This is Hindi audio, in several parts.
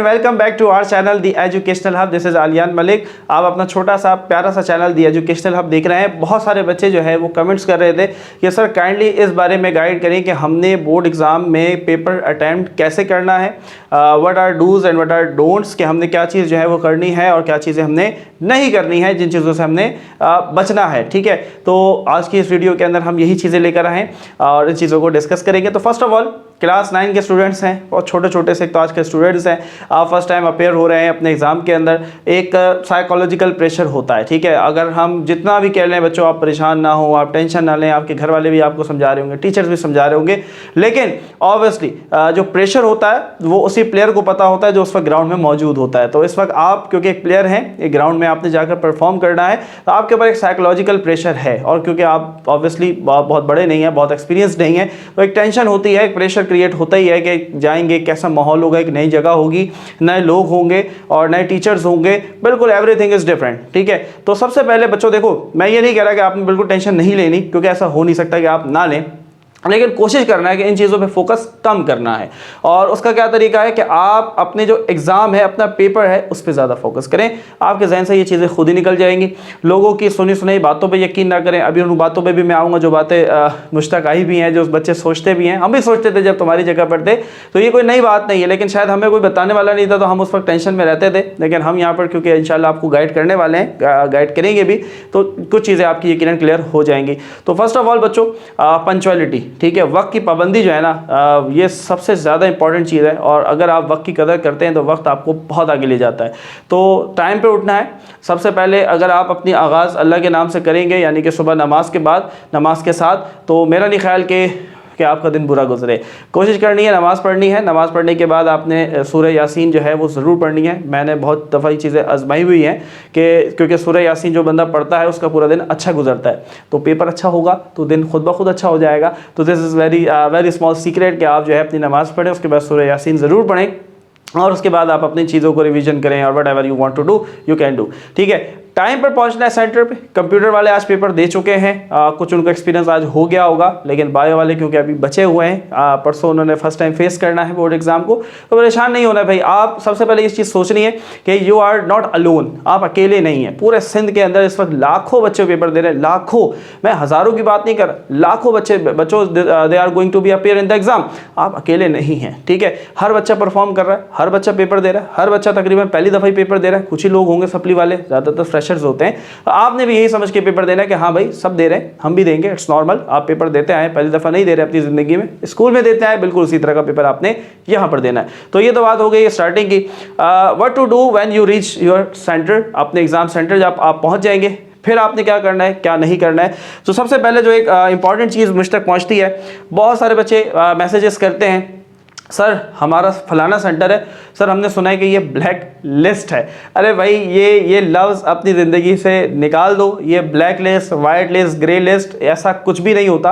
And welcome back to our channel the educational hub. This is Aliyan Malik. आप अपना छोटा सा प्यारा सा चैनल दी एजुकेशनल हब देख रहे हैं। बहुत सारे बच्चे जो है वो कमेंट्स कर रहे थे कि सर काइंडली इस बारे में गाइड करें कि हमने बोर्ड एग्जाम में पेपर अटैम्प्ट कैसे करना है, what are dos and what are don'ts, कि हमने क्या चीज़ जो है वो करनी है और क्या चीज़ें हमने नहीं करनी है, जिन चीज़ों से हमने बचना है। ठीक है, तो आज की इस वीडियो के अंदर हम यही चीज़ें लेकर आए और इन चीज़ों को डिस्कस करेंगे। तो फर्स्ट ऑफ ऑल क्लास 9 के स्टूडेंट्स हैं, बहुत छोटे छोटे से तो आज के स्टूडेंट्स हैं, आप फर्स्ट टाइम अपेयर हो रहे हैं अपने एग्जाम के अंदर। एक साइकोलॉजिकल प्रेशर होता है। ठीक है, अगर हम जितना भी कह लें बच्चों आप परेशान ना हो, आप टेंशन ना लें, आपके घर वाले भी आपको समझा रहे होंगे, टीचर्स भी समझा रहे होंगे, लेकिन ऑब्वियसली जो प्रेशर होता है वो उसी प्लेयर को पता होता है जो उस वक्त ग्राउंड में मौजूद होता है। तो इस वक्त आप क्योंकि एक प्लेयर हैं, एक ग्राउंड में आपने जाकर परफॉर्म करना है, तो आपके ऊपर एक साइकोलॉजिकल प्रेशर है। और क्योंकि आप ऑब्वियसली बहुत बड़े नहीं हैं, बहुत एक्सपीरियंस नहीं है, तो एक टेंशन होती है, एक प्रेशर क्रिएट होता ही है कि जाएंगे, कैसा माहौल होगा, एक नई जगह होगी, नए लोग होंगे और नए टीचर्स होंगे, बिल्कुल एवरीथिंग इज डिफरेंट। ठीक है, तो सबसे पहले बच्चों देखो, मैं ये नहीं कह रहा कि आपने बिल्कुल टेंशन नहीं लेनी, क्योंकि ऐसा हो नहीं सकता कि आप ना लें, लेकिन कोशिश करना है कि इन चीज़ों पे फोकस कम करना है। और उसका क्या तरीका है कि आप अपने जो एग्ज़ाम है, अपना पेपर है, उस पर ज़्यादा फोकस करें। आपके जहन से ये चीज़ें खुद ही निकल जाएंगी। लोगों की सुनी सुनाई बातों पे यकीन ना करें। अभी उन बातों पे भी मैं आऊँगा जो बातें मुझ तक आई भी हैं, जो बच्चे सोचते भी हैं, हम भी सोचते थे जब तुम्हारी जगह पर थे। तो ये कोई नई बात नहीं है, लेकिन शायद हमें कोई बताने वाला नहीं था, तो हम उस वक्त टेंशन में रहते थे। लेकिन हम यहाँ पर क्योंकि इंशाल्लाह आपको गाइड करने वाले हैं, गाइड करेंगे भी, तो कुछ चीज़ें आपकी यकीनन क्लियर हो जाएंगी। तो फर्स्ट ऑफ ऑल बच्चों, पंक्चुअलिटी, ठीक है, वक्त की पाबंदी जो है ना, ये सबसे ज़्यादा इंपॉर्टेंट चीज़ है। और अगर आप वक्त की कदर करते हैं तो वक्त आपको बहुत आगे ले जाता है। तो टाइम पे उठना है सबसे पहले। अगर आप अपनी आगाज़ अल्लाह के नाम से करेंगे, यानी कि सुबह नमाज के बाद, नमाज के साथ, तो मेरा नहीं ख्याल कि आपका दिन बुरा गुजरे। कोशिश करनी है, नमाज़ पढ़नी है। नमाज़ पढ़ने के बाद आपने सूरह यासीन जो है वो ज़रूर पढ़नी है। मैंने बहुत दफ़ा ये चीज़ें आजमाई हुई हैं कि क्योंकि सूरह यासीन जो बंदा पढ़ता है उसका पूरा दिन अच्छा गुजरता है, तो पेपर अच्छा होगा तो दिन खुद ब खुद अच्छा हो जाएगा। तो this is very small secret कि आप जो है अपनी नमाज़ पढ़ें, उसके बाद सूरह यासीन ज़रूर पढ़ें और उसके बाद आप अपनी चीज़ों को रिवीजन करें और whatever you want to do you can do. ठीक है, टाइम पर पहुंचना है सेंटर पे। कंप्यूटर वाले आज पेपर दे चुके हैं, कुछ उनका एक्सपीरियंस आज हो गया होगा, लेकिन बायो वाले क्योंकि अभी बचे हुए हैं, परसों उन्होंने फर्स्ट टाइम फेस करना है बोर्ड एग्जाम को, तो परेशान नहीं होना भाई। आप सबसे पहले इस चीज़ सोचनी है कि यू आर नॉट अलोन, आप अकेले नहीं हैं। पूरे सिंध के अंदर इस वक्त लाखों बच्चे पेपर दे रहे हैं, लाखों, मैं हज़ारों की बात नहीं कर, लाखों बच्चों they are going to be appear in the exam. आप अकेले नहीं हैं। ठीक है, हर बच्चा परफॉर्म कर रहा है, हर बच्चा पेपर दे रहा है, हर बच्चा तकरीबन पहली दफ़ा ही पेपर दे रहा है। कुछ ही लोग होंगे सप्ली वाले, ज़्यादातर फ्रेशर्स होते हैं। तो आपने भी यही समझ के पेपर देना है कि हाँ भाई सब दे रहे हैं, हम भी देंगे, इट्स नॉर्मल। आप पेपर देते आए, पहली दफ़ा नहीं दे रहे अपनी ज़िंदगी में, स्कूल में देते आए, बिल्कुल उसी तरह का पेपर आपने यहाँ पर देना है। तो ये तो बात हो गई स्टार्टिंग की। What to do when you reach your centre, अपने एग्जाम सेंटर जब आप पहुँच जाएंगे, फिर आपने क्या करना है, क्या नहीं करना है। तो सबसे पहले जो एक इंपॉर्टेंट चीज़ मुझ तक पहुँचती है, बहुत सारे बच्चे मैसेजेस करते हैं, सर हमारा फलाना सेंटर है, सर हमने सुना है कि ये ब्लैक लिस्ट है। अरे भाई ये लफ्ज़ अपनी ज़िंदगी से निकाल दो। ये black list, white list, grey list, ऐसा कुछ भी नहीं होता।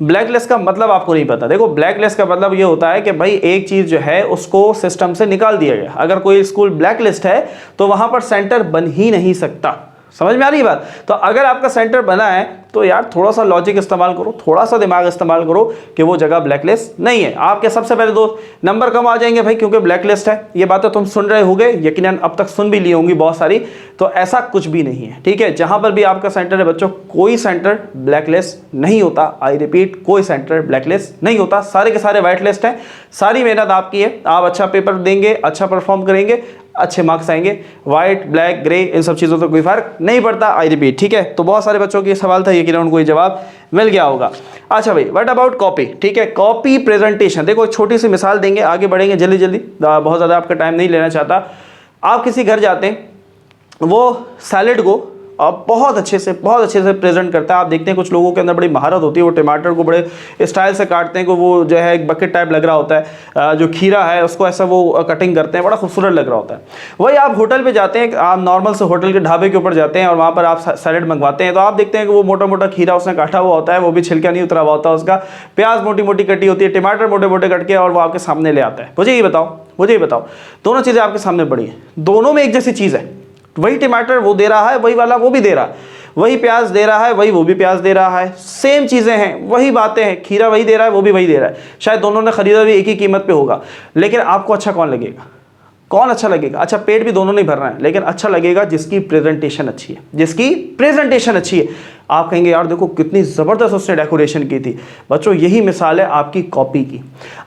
ब्लैक लिस्ट का मतलब आपको नहीं पता। देखो, ब्लैक लिस्ट का मतलब ये होता है कि भाई एक चीज़ जो है उसको सिस्टम से निकाल दिया गया। अगर कोई स्कूल ब्लैक लिस्ट है तो वहाँ पर सेंटर बन ही नहीं सकता। समझ में आ रही बात? तो अगर आपका सेंटर बना है तो यार थोड़ा सा लॉजिक इस्तेमाल करो, थोड़ा सा दिमाग इस्तेमाल करो कि वो जगह ब्लैक लिस्ट नहीं है। आपके सबसे पहले दो नंबर कम आ जाएंगे भाई, क्योंकि ब्लैक लिस्ट है। ये बातें तुम सुन रहे होगे, यकीनन अब तक सुन भी ली होंगी बहुत सारी। तो ऐसा कुछ भी नहीं है। ठीक है, जहां पर भी आपका सेंटर है बच्चों, कोई सेंटर ब्लैक लिस्ट नहीं होता। आई रिपीट, कोई सेंटर ब्लैक लिस्ट नहीं होता। सारे के सारे व्हाइट लिस्ट हैं। सारी मेहनत आपकी है, आप अच्छा पेपर देंगे, अच्छा परफॉर्म करेंगे, अच्छे मार्क्स आएंगे। वाइट, ब्लैक, ग्रे, इन सब चीज़ों से कोई फर्क नहीं पड़ता। आई रिपीट, ठीक है। तो बहुत सारे बच्चों के सवाल था, यकीनन उनको ये जवाब मिल गया होगा। अच्छा भाई, व्हाट अबाउट कॉपी? ठीक है, कॉपी प्रेजेंटेशन। देखो, एक छोटी सी मिसाल देंगे, आगे बढ़ेंगे जल्दी जल्दी, बहुत ज़्यादा आपका टाइम नहीं लेना चाहता। आप किसी घर जाते हैं, वो सैलेड को बहुत अच्छे से प्रेजेंट करता है। आप देखते हैं कुछ लोगों के अंदर बड़ी महारत होती है, वो टमाटर को बड़े स्टाइल से काटते हैं, कि वो जो है एक बकेट टाइप लग रहा होता है। जो खीरा है उसको ऐसा वो कटिंग करते हैं, बड़ा खूबसूरत लग रहा होता है। वही आप होटल पे जाते हैं, आप नॉर्मल से होटल के ढाबे के ऊपर जाते हैं और वहाँ पर आप सैलेड मंगवाते हैं, तो आप देखते हैं कि वो मोटा मोटा खीरा उसने काटा हुआ होता है, वो भी छिलका नहीं उतरा हुआ होता है उसका, प्याज मोटी मोटी कटी होती है, टमाटर मोटे मोटे कट के, और वो आपके सामने ले आता है। मुझे ये बताओ, दोनों चीज़ें आपके सामने पड़ी हैं, दोनों में एक जैसी चीज़ है। वही टमाटर वो दे रहा है, वही वाला वो भी दे रहा है, वही प्याज दे रहा है, वही वो भी प्याज दे रहा है, सेम चीज़ें हैं, वही बातें हैं, खीरा वही दे रहा है, वो भी वही दे रहा है। शायद दोनों ने खरीदा भी एक ही कीमत पे होगा, लेकिन आपको अच्छा कौन लगेगा? कौन अच्छा लगेगा? अच्छा, पेट भी दोनों नहीं भरना है, लेकिन अच्छा लगेगा जिसकी प्रेजेंटेशन अच्छी है, जिसकी प्रेजेंटेशन अच्छी है। आप कहेंगे यार देखो कितनी ज़बरदस्त उसने डेकोरेशन की थी। बच्चों यही मिसाल है आपकी कॉपी की।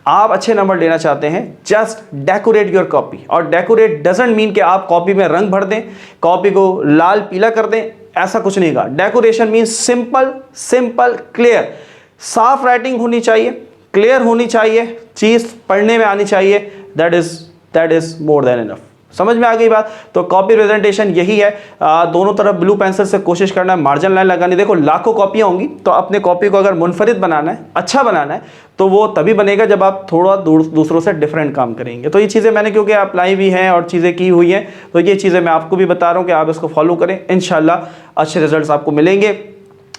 आप अच्छे नंबर लेना चाहते हैं, जस्ट डेकोरेट योर कॉपी। और डेकोरेट डजंट मीन कि आप कॉपी में रंग भर दें, कॉपी को लाल पीला कर दें, ऐसा कुछ नहीं कहा। Decoration mean simple simple clear, साफ राइटिंग होनी चाहिए, क्लियर होनी चाहिए, चीज़ पढ़ने में आनी चाहिए। That is more than enough. समझ में आ गई बात? तो कॉपी प्रेजेंटेशन यही है। दोनों तरफ ब्लू पेंसिल से कोशिश करना है, मार्जिन लाइन लगानी। देखो लाखों कॉपियां होंगी, तो अपने कॉपी को अगर मुनफरिद बनाना है, अच्छा बनाना है, तो वो तभी बनेगा जब आप थोड़ा दूसरों से डिफरेंट काम करेंगे। तो ये चीज़ें मैंने क्योंकि अप्लाई भी हैं और चीज़ें की हुई हैं, तो ये चीज़ें मैं आपको भी बता रहा हूँ कि आप इसको फॉलो करें, इंशाल्लाह अच्छे रिजल्ट्स आपको मिलेंगे।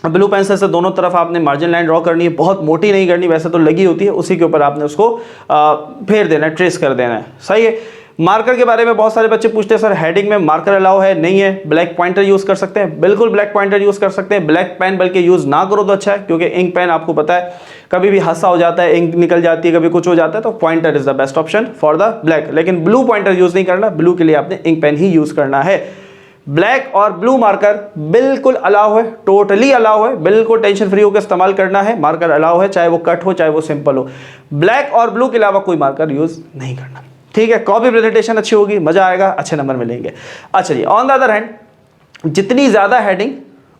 ब्लू पेंसिल से दोनों तरफ आपने मार्जिन लाइन ड्रॉ करनी है, बहुत मोटी नहीं करनी, वैसे तो लगी होती है, उसी के ऊपर आपने उसको फेर देना है, ट्रेस कर देना है। सही है। मार्कर के बारे में बहुत सारे बच्चे पूछते हैं सर हेडिंग में मार्कर अलाउ है? नहीं है। ब्लैक पॉइंटर यूज़ कर सकते हैं, बिल्कुल ब्लैक पॉइंटर यूज़ कर सकते हैं। ब्लैक पेन बल्कि यूज़ ना करो तो अच्छा है, क्योंकि इंक पेन आपको पता है कभी भी हादसा हो जाता है, इंक निकल जाती है, कभी कुछ हो जाता है, तो pointer is the best option for the black. लेकिन ब्लू पॉइंटर यूज़ नहीं करना, ब्लू के लिए आपने इंक पेन ही यूज़ करना है। ब्लैक और ब्लू मार्कर बिल्कुल अलाउ है, टोटली अलाउ है, बिल्कुल टेंशन फ्री होकर इस्तेमाल करना है। मार्कर अलाउ है, चाहे वो कट हो चाहे वो सिंपल हो। ब्लैक और ब्लू के अलावा कोई मार्कर यूज़ नहीं करना, ठीक है। कॉपी प्रेजेंटेशन अच्छी होगी, मजा आएगा, अच्छे नंबर मिलेंगे। अच्छा जी, ऑन द अदर हैंड, जितनी ज्यादा हेडिंग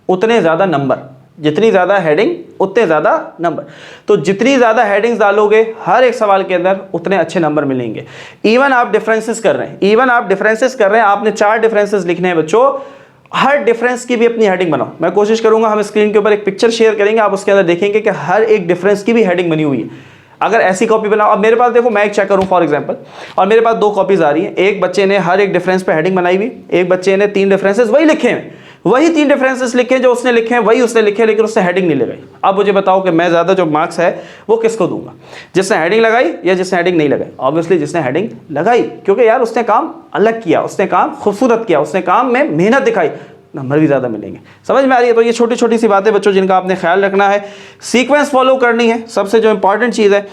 उतने ज्यादा नंबर, जितनी ज्यादा हेडिंग उतने ज्यादा नंबर। तो जितनी ज्यादा हेडिंग्स डालोगे हर एक सवाल के अंदर, उतने अच्छे नंबर मिलेंगे। इवन आप डिफरेंसेस कर रहे हैं, आपने 4 डिफरेंसेस लिखने हैं बच्चों, हर डिफरेंस की भी अपनी हेडिंग बनाओ। मैं कोशिश करूंगा, हम स्क्रीन के ऊपर एक पिक्चर शेयर करेंगे, आप उसके अंदर देखेंगे कि हर एक डिफरेंस की भी हेडिंग बनी हुई है। अगर ऐसी कॉपी बनाओ, अब मेरे पास देखो, मैं एक चेक करूं फॉर एग्जांपल, और मेरे पास 2 कॉपीज आ रही हैं। एक बच्चे ने हर एक डिफरेंस पे हेडिंग बनाई हुई, एक बच्चे ने 3 डिफरेंसेस वही लिखे हैं, वही 3 डिफरेंसेस लिखे जो उसने लिखे हैं, वही उसने लिखे, लेकिन उसने हेडिंग नहीं लगाई। अब मुझे बताओ कि मैं ज्यादा जो मार्क्स है वो किसको दूंगा, जिसने हेडिंग लगाई या जिसने हेडिंग नहीं लगाई? ऑब्वियसली जिसने हेडिंग लगाई, क्योंकि यार उसने काम अलग किया, उसने काम खूबसूरत किया, उसने काम में मेहनत दिखाई, नंबर भी ज़्यादा मिलेंगे। समझ में आ रही है? तो ये छोटी छोटी सी बातें बच्चों जिनका आपने ख्याल रखना है। सीक्वेंस फॉलो करनी है, सबसे जो इंपॉर्टेंट चीज़ है।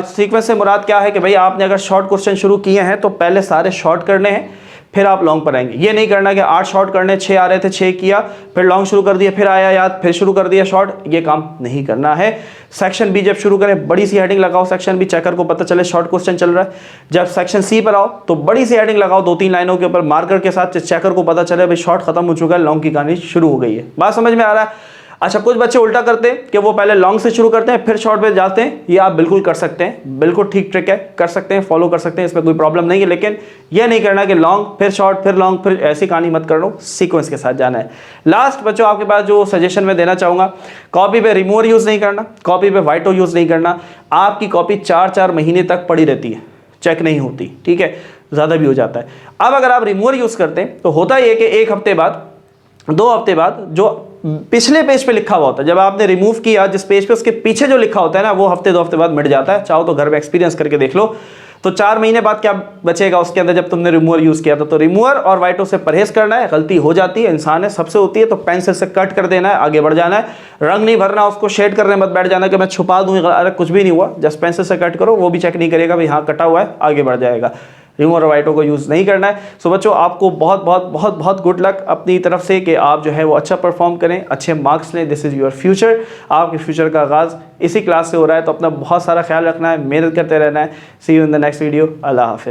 सीक्वेंस से मुराद क्या है कि भाई आपने अगर शॉर्ट क्वेश्चन शुरू किए हैं तो पहले सारे शॉर्ट करने हैं, फिर आप लॉन्ग पर आएंगे। ये नहीं करना कि 8 शॉर्ट करने, 6 आ रहे थे 6 किया, फिर लॉन्ग शुरू कर दिया, फिर आया याद, फिर शुरू कर दिया शॉर्ट। ये काम नहीं करना है। सेक्शन बी जब शुरू करें बड़ी सी हेडिंग लगाओ, सेक्शन बी चेकर को पता चले शॉर्ट क्वेश्चन चल रहा है। जब सेक्शन सी पर आओ तो बड़ी सी हेडिंग लगाओ 2-3 लाइनों के ऊपर मार्कर के साथ, चेकर को पता चले भाई शॉर्ट खत्म हो चुका है, लॉन्ग की कहानी शुरू हो गई है। बात समझ में आ रहा है? अच्छा, कुछ बच्चे उल्टा करते हैं कि वो पहले लॉन्ग से शुरू करते हैं फिर शॉर्ट पे जाते हैं। ये आप बिल्कुल कर सकते हैं, बिल्कुल ठीक ट्रिक है, कर सकते हैं, फॉलो कर सकते हैं, इसमें कोई प्रॉब्लम नहीं है। लेकिन ये नहीं करना कि लॉन्ग फिर शॉर्ट फिर लॉन्ग फिर, ऐसी कहानी मत कर लो, सीक्वेंस के साथ जाना है। लास्ट बच्चों आपके पास जो सजेशन मैं देना चाहूँगा, कॉपी पे रिमूवर यूज़ नहीं करना, कॉपी पे वाइटो यूज़ नहीं करना। आपकी कॉपी 4-4 महीने तक पड़ी रहती है, चेक नहीं होती, ठीक है, ज़्यादा भी हो जाता है। अब अगर आप रिमूवर यूज़ करते हैं तो होता ये कि 1 हफ्ते बाद 2 हफ्ते बाद जो पिछले पेज पे लिखा हुआ होता है, जब आपने रिमूव किया जिस पेज पे, उसके पीछे जो लिखा होता है ना, वो हफ्ते 2 हफ्ते बाद मिट जाता है। चाहो तो घर में एक्सपीरियंस करके देख लो। तो 4 महीने बाद क्या बचेगा उसके अंदर जब तुमने रिमूवर यूज़ किया था? तो रिमूवर और वाइटो से परहेज करना है। गलती हो जाती है, इंसान है, सबसे होती है, तो पेंसिल से कट कर देना है, आगे बढ़ जाना है। रंग नहीं भरना, उसको शेड करने मत बैठ जाना कि मैं छुपा दूँ, अरे कुछ भी नहीं हुआ, जस्ट पेंसिल से कट करो, वो भी चेक नहीं करेगा भाई हाँ कटा हुआ है, आगे बढ़ जाएगा। रिमूवर और वाइटो को यूज़ नहीं करना है। सो बच्चों आपको बहुत बहुत बहुत बहुत गुड लक अपनी तरफ से कि आप जो है वो अच्छा परफॉर्म करें, अच्छे मार्क्स लें। This is your future. आपके फ्यूचर का आगाज़ इसी क्लास से हो रहा है, तो अपना बहुत सारा ख्याल रखना है, मेहनत करते रहना है। See you in the next video. अल्लाह हाफिज़।